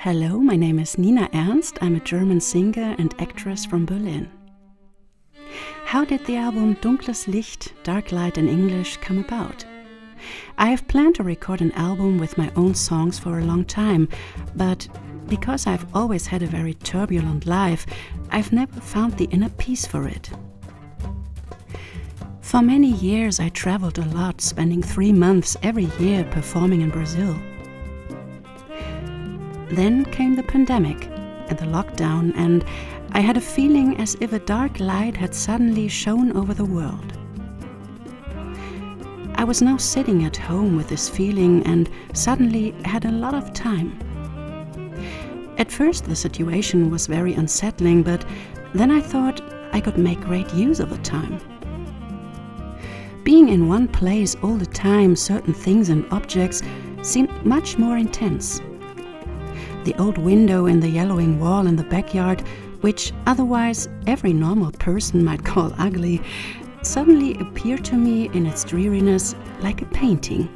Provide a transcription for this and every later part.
Hello, my name is Nina Ernst. I'm a German singer and actress from Berlin. How did the album Dunkles Licht, Dark Light in English, come about? I have planned to record an album with my own songs for a long time, but because I've always had a very turbulent life, I've never found the inner peace for it. For many years I traveled a lot, spending 3 months every year performing in Brazil. Then came the pandemic and the lockdown, and I had a feeling as if a dark light had suddenly shone over the world. I was now sitting at home with this feeling and suddenly had a lot of time. At first the situation was very unsettling, but then I thought I could make great use of the time. Being in one place all the time, certain things and objects seemed much more intense. The old window in the yellowing wall in the backyard, which otherwise every normal person might call ugly, suddenly appeared to me in its dreariness like a painting.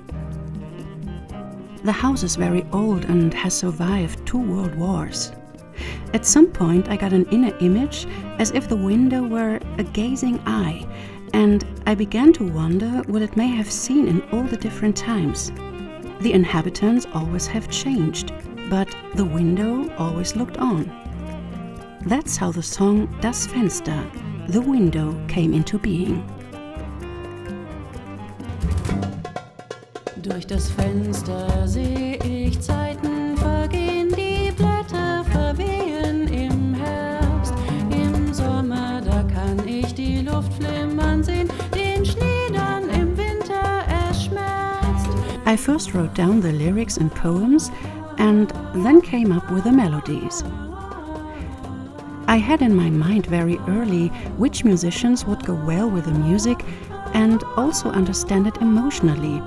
The house is very old and has survived 2 world wars. At some point I got an inner image as if the window were a gazing eye, and I began to wonder what it may have seen in all the different times. The inhabitants always have changed, but the window always looked on. That's how the song Das Fenster, the window, came into being. Durch das Fenster seh ich Zeiten vergehen, die Blätter verwehen im Herbst. Im Sommer, da kann ich die Luft flimmern sehen, den Schnee dann im Winter, es schmerzt. I first wrote down the lyrics and poems and then came up with the melodies. I had in my mind very early which musicians would go well with the music and also understand it emotionally,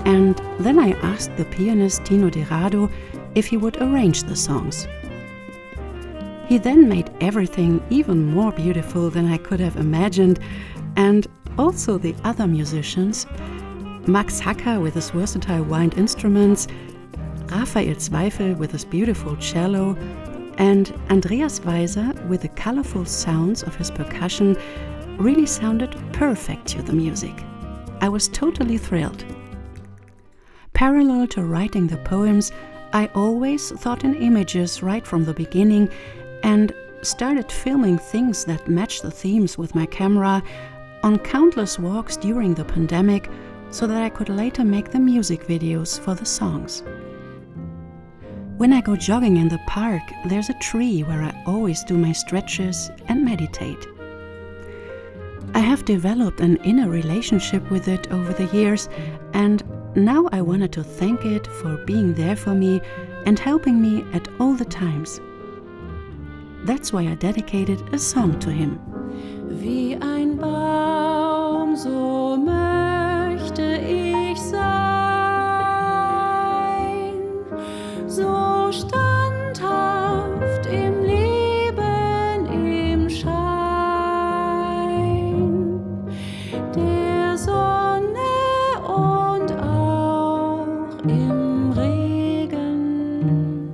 and then I asked the pianist Tino Derado if he would arrange the songs. He then made everything even more beautiful than I could have imagined, and also the other musicians, Max Hacker with his versatile wind instruments, Raphael Zweifel with his beautiful cello, and Andreas Weiser with the colorful sounds of his percussion really sounded perfect to the music. I was totally thrilled. Parallel to writing the poems, I always thought in images right from the beginning and started filming things that matched the themes with my camera on countless walks during the pandemic so that I could later make the music videos for the songs. When I go jogging in the park, there's a tree where I always do my stretches and meditate. I have developed an inner relationship with it over the years, and now I wanted to thank it for being there for me and helping me at all the times. That's why I dedicated a song to him. Wie ein Baum, so möchte ich sein, so standhaft im Leben, im Schein der Sonne und auch im Regen,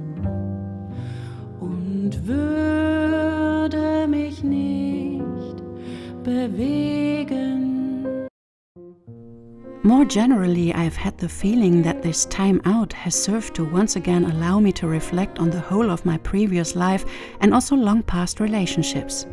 und würde mich nicht bewegen. More generally, I've had the feeling that this time out has served to once again allow me to reflect on the whole of my previous life and also long past relationships.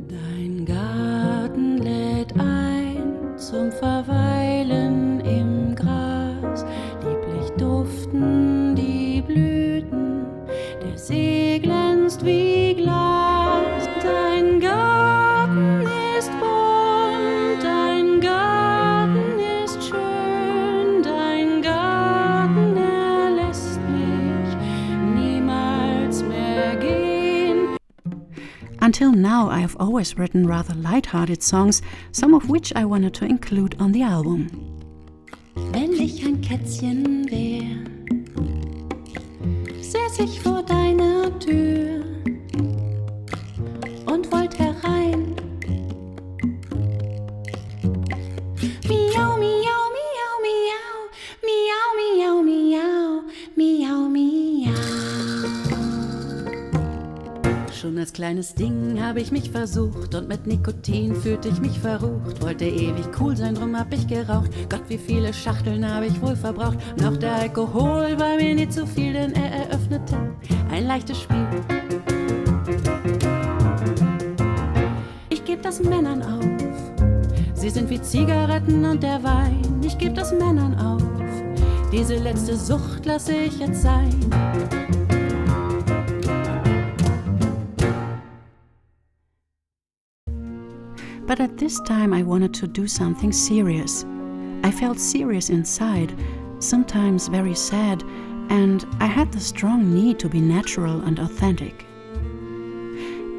Dein Garten lädt ein zum Verweilen im Gras, lieblich duften die Blüten, der See glänzt wie Glas. Dein Garten ist bunt, dein Garten ist schön, dein Garten, er lässt mich niemals mehr gehen. Until now, I have always written rather light-hearted songs, some of which I wanted to include on the album. Wenn ich ein Kätzchen wär, säß ich vor deiner Tür und wollt herein. Miau, miau, miau, miau, miau, miau, miau, Schon als kleines Ding habe ich mich versucht und mit Nikotin fühlte ich mich verrucht. Wollte ewig cool sein, drum hab ich geraucht. Gott, wie viele Schachteln habe ich wohl verbraucht. Noch der Alkohol war mir nie zu viel, denn er eröffnete ein leichtes Spiel. Ich geb das Männern auf. Sie sind wie Zigaretten und der Wein. Ich geb das Männern auf. Diese letzte Sucht lasse ich jetzt sein. But at this time I wanted to do something serious. I felt serious inside, sometimes very sad, and I had the strong need to be natural and authentic.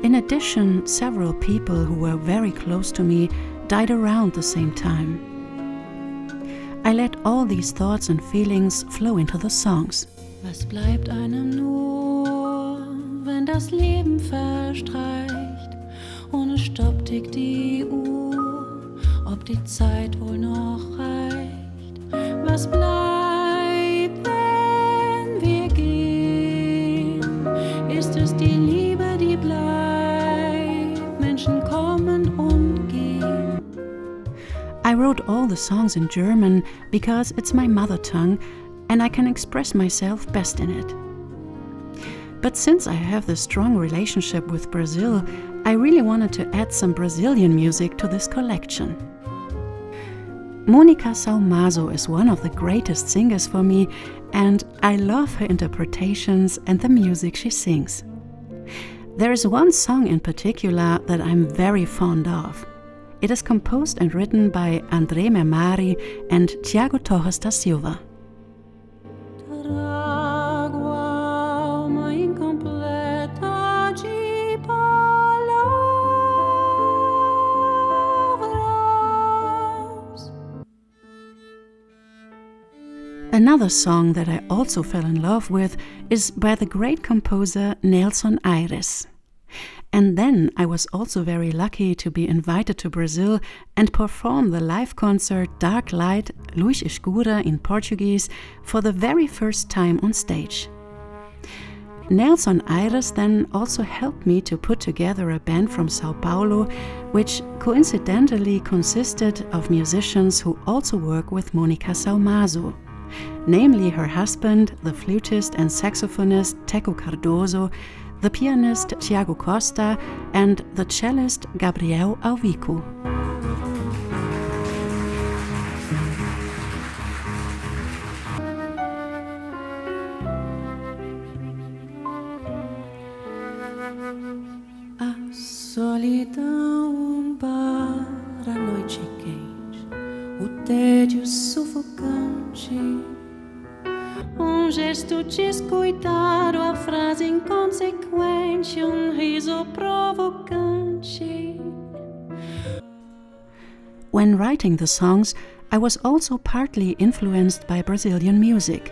In addition, several people who were very close to me died around the same time. I let all these thoughts and feelings flow into the songs. Was bleibt einem nur, wenn das Leben verstreicht? Ohne Stopp tickt die Uhr, ob die Zeit wohl noch reicht. Was bleibt, wenn wir gehen? Ist es die Liebe, die bleibt? Menschen kommen und gehen. I wrote all the songs in German because it's my mother tongue and I can express myself best in it. But since I have this strong relationship with Brazil, I really wanted to add some Brazilian music to this collection. Mônica Saumaso is one of the greatest singers for me, and I love her interpretations and the music she sings. There is one song in particular that I'm very fond of. It is composed and written by André Mehmari and Tiago Torres da Silva. Another song that I also fell in love with is by the great composer Nelson Ayres. And then I was also very lucky to be invited to Brazil and perform the live concert Dark Light, Luz Escura in Portuguese for the very first time on stage. Nelson Ayres then also helped me to put together a band from Sao Paulo, which coincidentally consisted of musicians who also work with Mônica Saumaso. Namely her husband, the flutist and saxophonist Teco Cardoso, the pianist Tiago Costa, and the cellist Gabriel Alvico. A solidão para a noite quente, o tédio sufocante, gesto descuidado, a frase inconsequente, riso provocante. When writing the songs, I was also partly influenced by Brazilian music,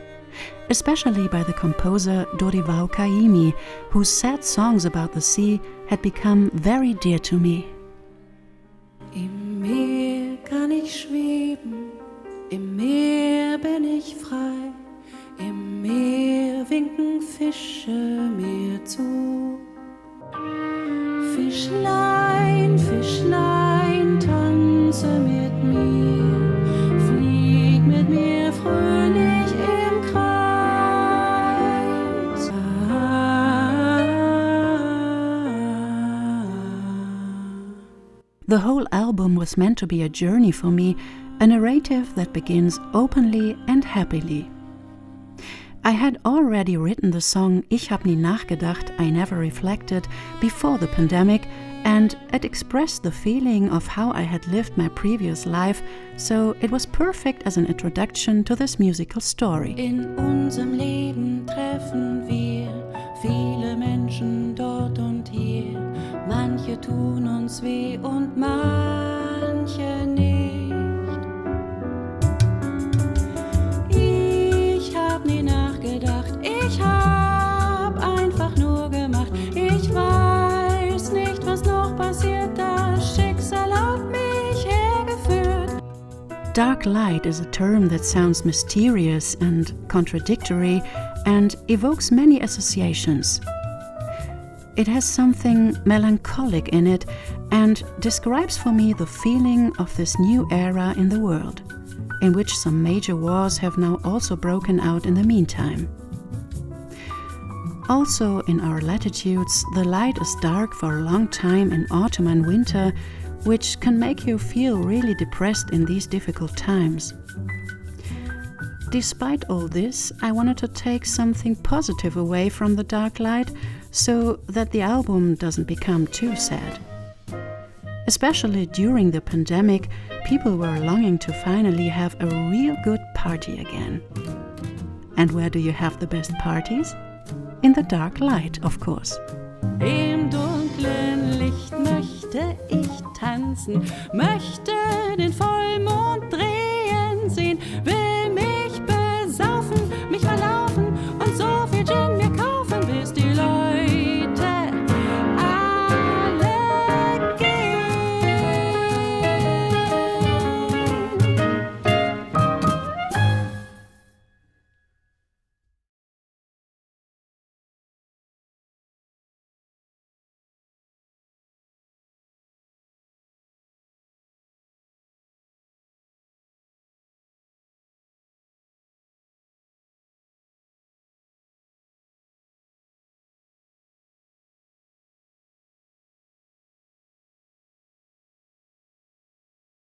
especially by the composer Dorival Caymmi, whose sad songs about the sea had become very dear to me. Im Meer kann ich schweben, im Meer bin ich frei. Im Meer winken Fische mir zu. Fischlein, Fischlein, tanze mit mir, flieg mit mir fröhlich im Kreis. The whole album was meant to be a journey for me, a narrative that begins openly and happily. I had already written the song Ich hab nie nachgedacht, I never reflected before the pandemic, and it expressed the feeling of how I had lived my previous life, so it was perfect as an introduction to this musical story. In unserem Leben treffen wir viele Menschen dort und hier. Manche tun uns weh und manche nicht. Ich hab nie nachgedacht, ich hab einfach nur gemacht. Ich weiß nicht, was noch passiert, das Schicksal hat mich hergeführt. Dark light is a term that sounds mysterious and contradictory and evokes many associations. It has something melancholic in it and describes for me the feeling of this new era in the world, in which some major wars have now also broken out in the meantime. Also, in our latitudes, the light is dark for a long time in autumn and winter, which can make you feel really depressed in these difficult times. Despite all this, I wanted to take something positive away from the dark light so that the album doesn't become too sad. Especially during the pandemic, people were longing to finally have a real good party again. And where do you have the best parties? In the dark light, of course. Im dunklen Licht möchte ich tanzen, möchte den Vollmond drehen sehen, will